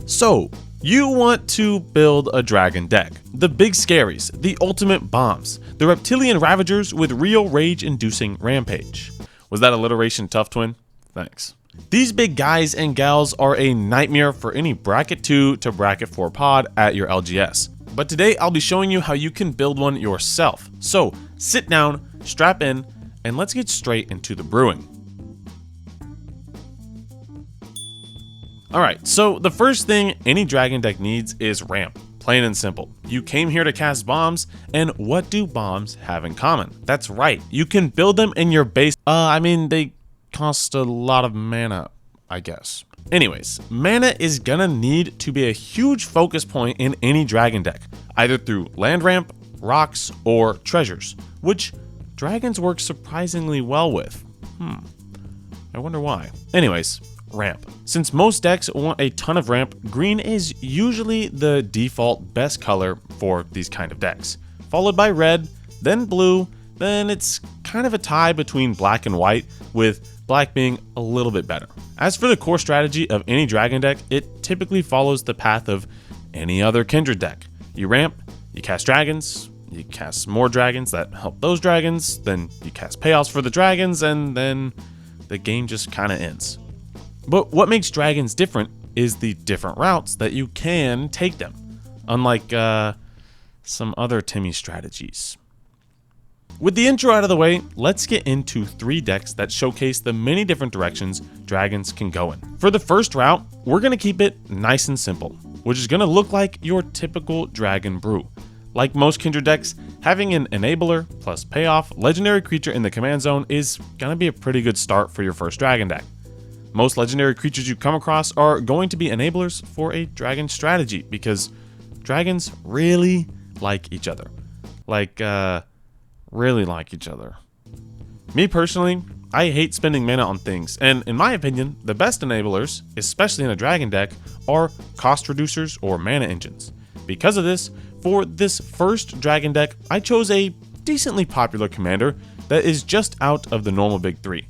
So, you want to build a dragon deck. The big scaries, the ultimate bombs, the reptilian ravagers with real rage-inducing rampage. Was that alliteration tough, twin? Thanks. These big guys and gals are a nightmare for any bracket 2 to bracket 4 pod at your LGS. But today I'll be showing you how you can build one yourself. So sit down, strap in, and let's get straight into the brewing. Alright, so the first thing any dragon deck needs is ramp. Plain and simple. You came here to cast bombs, and what do bombs have in common? That's right, you can build them in your base. They cost a lot of mana, I guess. Anyways, mana is gonna need to be a huge focus point in any dragon deck, either through land ramp, rocks, or treasures, which dragons work surprisingly well with. I wonder why. Anyways, ramp. Since most decks want a ton of ramp, green is usually the default best color for these kind of decks, followed by red, then blue, then it's kind of a tie between black and white, with black being a little bit better. As for the core strategy of any dragon deck, it typically follows the path of any other kindred deck. You ramp, you cast dragons, you cast more dragons that help those dragons, then you cast payoffs for the dragons, and then the game just kind of ends. But what makes dragons different is the different routes that you can take them, unlike some other Timmy strategies. With the intro out of the way, let's get into 3 decks that showcase the many different directions dragons can go in. For the first route, we're going to keep it nice and simple, which is going to look like your typical dragon brew. Like most kindred decks, having an enabler plus payoff legendary creature in the command zone is going to be a pretty good start for your first dragon deck. Most legendary creatures you come across are going to be enablers for a dragon strategy because dragons really like each other. Really like each other. Me personally, I hate spending mana on things, and in my opinion, the best enablers, especially in a dragon deck, are cost reducers or mana engines. Because of this, for this first dragon deck, I chose a decently popular commander that is just out of the normal big 3,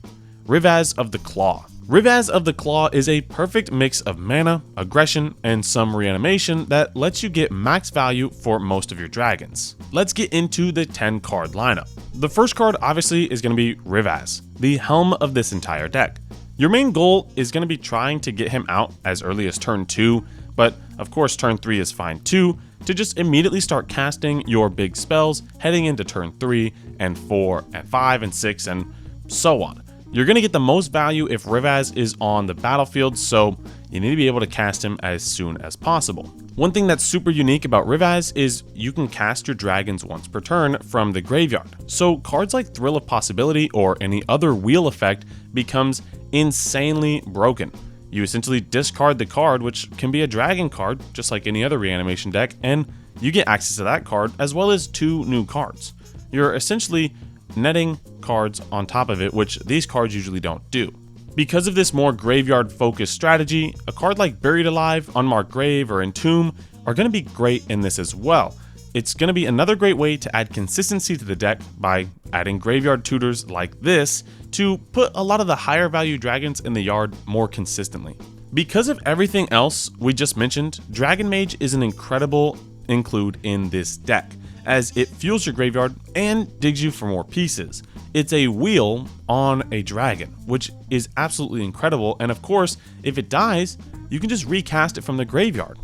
Rivaz of the Claw. Rivaz of the Claw is a perfect mix of mana, aggression, and some reanimation that lets you get max value for most of your dragons. Let's get into the 10 card lineup. The first card obviously is going to be Rivaz, the helm of this entire deck. Your main goal is going to be trying to get him out as early as turn 2, but of course turn 3 is fine too, to just immediately start casting your big spells heading into turn 3 and 4 and 5 and 6 and so on. You're going to get the most value if Rivaz is on the battlefield, so you need to be able to cast him as soon as possible. One thing that's super unique about Rivaz is you can cast your dragons once per turn from the graveyard. So cards like Thrill of Possibility or any other wheel effect becomes insanely broken. You essentially discard the card, which can be a dragon card, just like any other reanimation deck, and you get access to that card as well as 2 new cards. You're essentially netting cards on top of it, which these cards usually don't do. Because of this more graveyard focused strategy, a card like Buried Alive, Unmarked Grave, or Entomb are going to be great in this as well. It's going to be another great way to add consistency to the deck by adding graveyard tutors like this to put a lot of the higher value dragons in the yard more consistently. Because of everything else we just mentioned, Dragon Mage is an incredible include in this deck, as it fuels your graveyard and digs you for more pieces. It's a wheel on a dragon, which is absolutely incredible, and of course, if it dies, you can just recast it from the graveyard.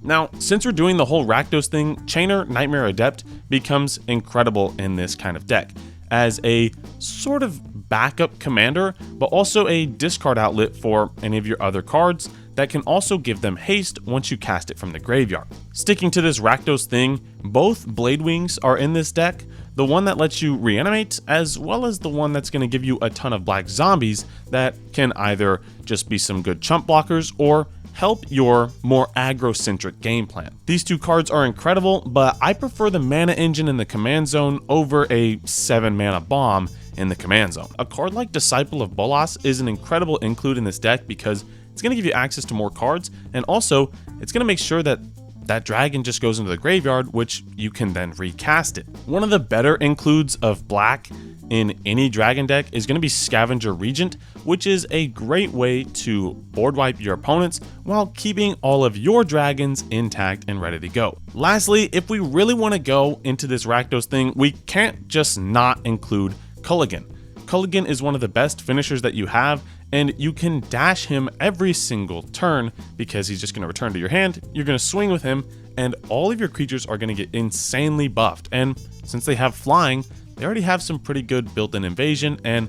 Now, since we're doing the whole Rakdos thing, Chainer Nightmare Adept becomes incredible in this kind of deck, as a sort of backup commander, but also a discard outlet for any of your other cards that can also give them haste once you cast it from the graveyard. Sticking to this Rakdos thing, both Blade Wings are in this deck, the one that lets you reanimate, as well as the one that's going to give you a ton of black zombies that can either just be some good chump blockers or help your more aggro-centric game plan. These 2 cards are incredible, but I prefer the mana engine in the command zone over a 7 mana bomb in the command zone. A card like Disciple of Bolas is an incredible include in this deck because it's going to give you access to more cards, and also it's going to make sure that that dragon just goes into the graveyard, which you can then recast it. One of the better includes of black in any dragon deck is going to be Scavenger Regent, which is a great way to board wipe your opponents while keeping all of your dragons intact and ready to go. Lastly, if we really want to go into this Rakdos thing, we can't just not include Culligan. Culligan is one of the best finishers that you have, and you can dash him every single turn because he's just going to return to your hand. You're going to swing with him, and all of your creatures are going to get insanely buffed. And since they have flying, they already have some pretty good built-in invasion, and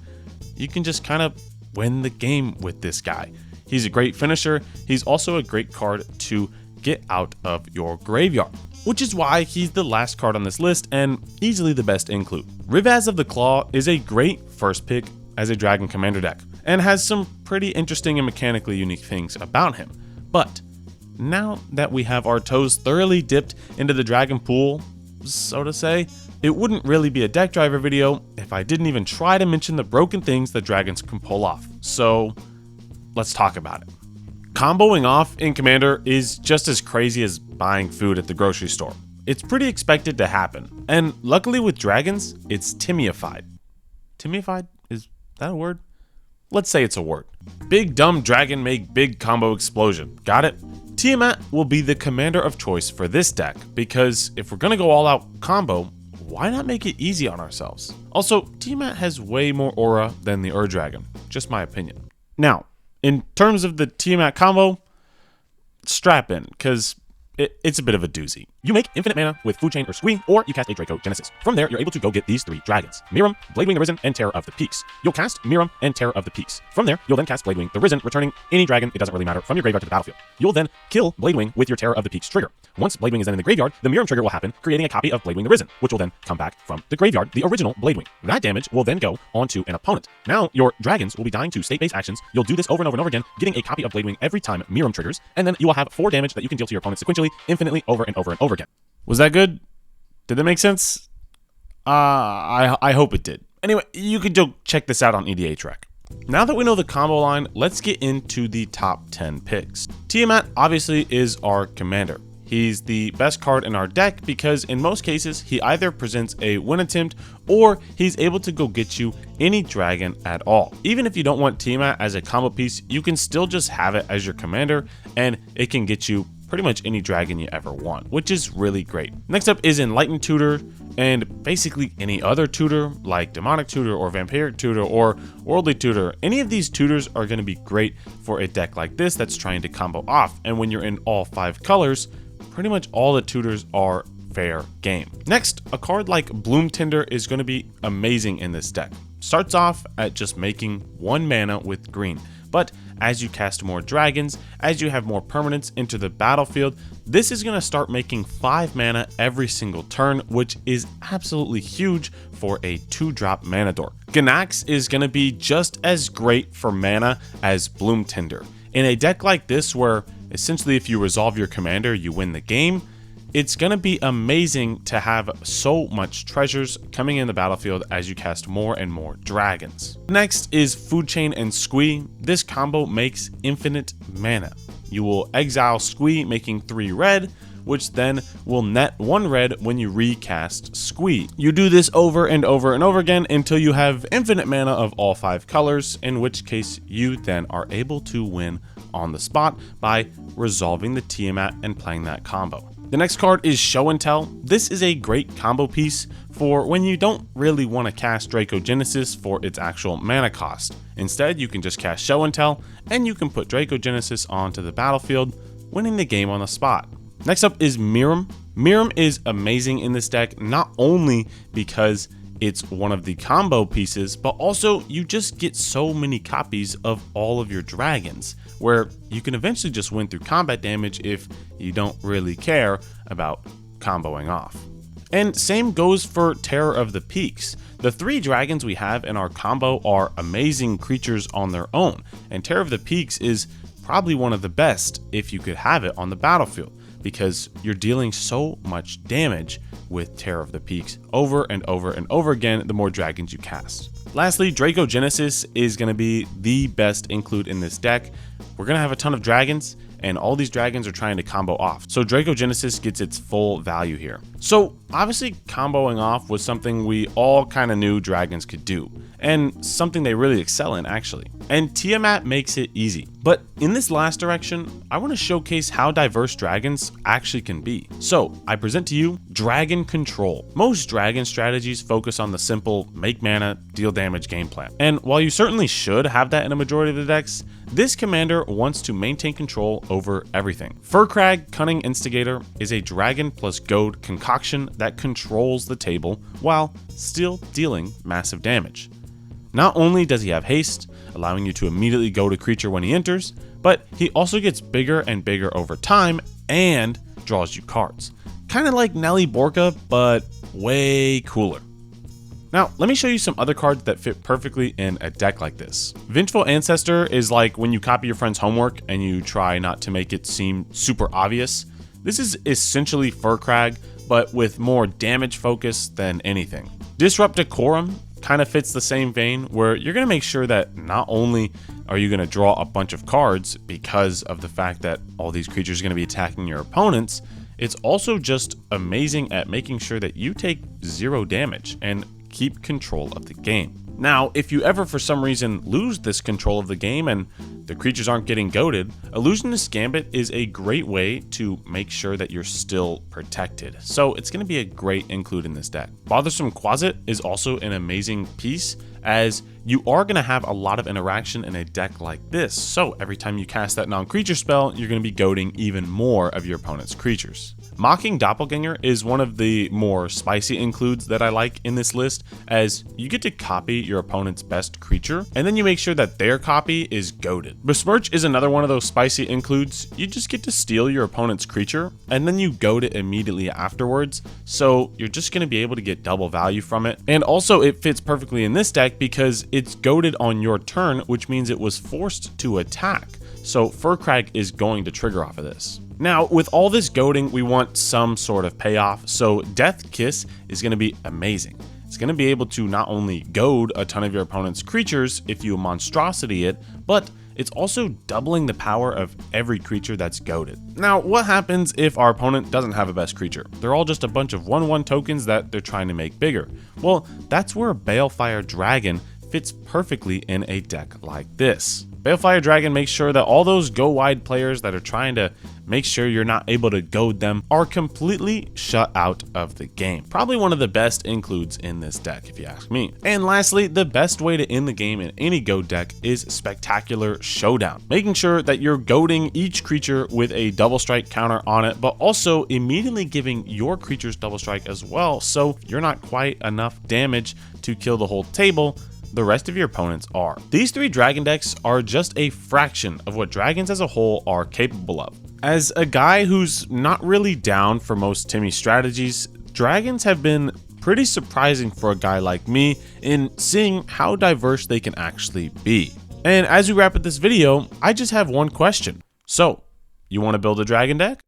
you can just kind of win the game with this guy. He's a great finisher. He's also a great card to get out of your graveyard, which is why he's the last card on this list and easily the best include. Rivaz of the Claw is a great first pick as a Dragon Commander deck and has some pretty interesting and mechanically unique things about him. But now that we have our toes thoroughly dipped into the Dragon pool, so to say, it wouldn't really be a deck driver video if I didn't even try to mention the broken things that dragons can pull off. So let's talk about it. Comboing off in Commander is just as crazy as buying food at the grocery store. It's pretty expected to happen, and luckily with dragons, it's Timified. Timified? Is that a word? Let's say it's a word. Big dumb dragon make big combo explosion. Got it? Tiamat will be the commander of choice for this deck, because if we're gonna go all out combo, why not make it easy on ourselves? Also, Tiamat has way more aura than the Dragon, just my opinion. Now, in terms of the Tiamat combo, strap in, because it's a bit of a doozy. You make infinite mana with Food Chain or Squee, or you cast a Draco Genesis. From there, you're able to go get these 3 dragons: Miram, Bladewing the Risen, and Terror of the Peaks. You'll cast Miram and Terror of the Peaks. From there, you'll then cast Bladewing the Risen, returning any dragon, it doesn't really matter, from your graveyard to the battlefield. You'll then kill Bladewing with your Terror of the Peaks trigger. Once Bladewing is then in the graveyard, the Miram trigger will happen, creating a copy of Bladewing the Risen, which will then come back from the graveyard, the original Bladewing. That damage will then go onto an opponent. Now, your dragons will be dying to state-based actions. You'll do this over and over and over again, getting a copy of Bladewing every time Miram triggers, and then you will have 4 damage that you can deal to your opponent sequentially, infinitely, over and over and over again. Was that good? Did that make sense? I hope it did. Anyway, you could go check this out on EDH Rec. Now that we know the combo line, let's get into the top 10 picks. Tiamat obviously is our commander. He's the best card in our deck because in most cases, he either presents a win attempt or he's able to go get you any dragon at all. Even if you don't want Tiamat as a combo piece, you can still just have it as your commander and it can get you pretty much any dragon you ever want, which is really great. Next up is Enlightened Tutor, and basically any other tutor like Demonic Tutor or Vampiric Tutor or Worldly Tutor. Any of these tutors are going to be great for a deck like this that's trying to combo off, and when you're in all 5 colors, pretty much all the tutors are fair game. Next, a card like Bloom Tinder is going to be amazing in this deck. Starts off at just making 1 mana with green, but as you cast more dragons, as you have more permanents into the battlefield, this is going to start making 5 mana every single turn, which is absolutely huge for a 2-drop mana dork. Ganax is going to be just as great for mana as Bloom Tinder. In a deck like this where essentially if you resolve your commander, you win the game, it's going to be amazing to have so much treasures coming in the battlefield as you cast more and more dragons. Next is Food Chain and Squee. This combo makes infinite mana. You will exile Squee, making 3 red, which then will net 1 red when you recast Squee. You do this over and over and over again until you have infinite mana of all 5 colors, in which case you then are able to win on the spot by resolving the Tiamat and playing that combo. The next card is Show and Tell. This is a great combo piece for when you don't really want to cast Draco Genesis for its actual mana cost. Instead, you can just cast Show and Tell, and you can put Draco Genesis onto the battlefield, winning the game on the spot. Next up is Miram. Miram is amazing in this deck, not only because it's one of the combo pieces, but also you just get so many copies of all of your dragons, where you can eventually just win through combat damage if you don't really care about comboing off. And same goes for Terror of the Peaks. The 3 dragons we have in our combo are amazing creatures on their own, and Terror of the Peaks is probably one of the best if you could have it on the battlefield, because you're dealing so much damage with Terror of the Peaks over and over and over again the more dragons you cast. Lastly, Draco Genesis is going to be the best include in this deck. We're going to have a ton of dragons, and all these dragons are trying to combo off. So Dracogenesis gets its full value here. So obviously comboing off was something we all kind of knew dragons could do, and something they really excel in actually. And Tiamat makes it easy. But in this last direction, I want to showcase how diverse dragons actually can be. So I present to you Dragon Control. Most dragon strategies focus on the simple make mana, deal damage game plan. And while you certainly should have that in a majority of the decks, this commander wants to maintain control over everything. Firkraag, Cunning Instigator, is a dragon plus goad concoction that controls the table while still dealing massive damage. Not only does he have haste, allowing you to immediately goad a creature when he enters, but he also gets bigger and bigger over time and draws you cards. Kind of like Nelly Borka, but way cooler. Now, let me show you some other cards that fit perfectly in a deck like this. Vengeful Ancestor is like when you copy your friend's homework and you try not to make it seem super obvious. This is essentially Firkraag, but with more damage focus than anything. Disrupt Decorum kind of fits the same vein, where you're going to make sure that not only are you going to draw a bunch of cards because of the fact that all these creatures are going to be attacking your opponents, it's also just amazing at making sure that you take 0 damage and keep control of the game. Now, if you ever for some reason lose this control of the game and the creatures aren't getting goaded, Illusionist Gambit is a great way to make sure that you're still protected. So it's going to be a great include in this deck. Bothersome Quasit is also an amazing piece, as you are going to have a lot of interaction in a deck like this. So every time you cast that non-creature spell, you're going to be goading even more of your opponent's creatures. Mocking Doppelganger is one of the more spicy includes that I like in this list, as you get to copy your opponent's best creature, and then you make sure that their copy is goaded. Besmirch is another one of those spicy includes. You just get to steal your opponent's creature, and then you goad it immediately afterwards, so you're just going to be able to get double value from it. And also it fits perfectly in this deck because it's goaded on your turn, which means it was forced to attack. So Firkraag is going to trigger off of this. Now, with all this goading, we want some sort of payoff, so Death Kiss is going to be amazing. It's going to be able to not only goad a ton of your opponent's creatures if you monstrosity it, but it's also doubling the power of every creature that's goaded. Now, what happens if our opponent doesn't have a best creature? They're all just a bunch of 1/1 tokens that they're trying to make bigger. Well, that's where Balefire Dragon fits perfectly in a deck like this. Balefire Dragon makes sure that all those go wide players that are trying to make sure you're not able to goad them are completely shut out of the game. Probably one of the best includes in this deck, if you ask me. And lastly, the best way to end the game in any goad deck is Spectacular Showdown, making sure that you're goading each creature with a double strike counter on it, but also immediately giving your creatures double strike as well, so you're not quite enough damage to kill the whole table. The rest of your opponents are. These 3 dragon decks are just a fraction of what dragons as a whole are capable of. As a guy who's not really down for most Timmy strategies, dragons have been pretty surprising for a guy like me in seeing how diverse they can actually be. And as we wrap up this video, I just have one question. So, you want to build a dragon deck?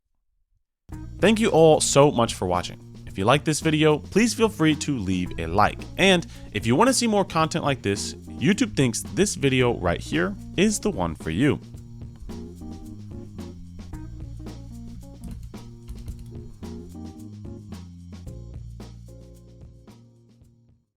Thank you all so much for watching. If you like this video, please feel free to leave a like. And if you want to see more content like this, YouTube thinks this video right here is the one for you.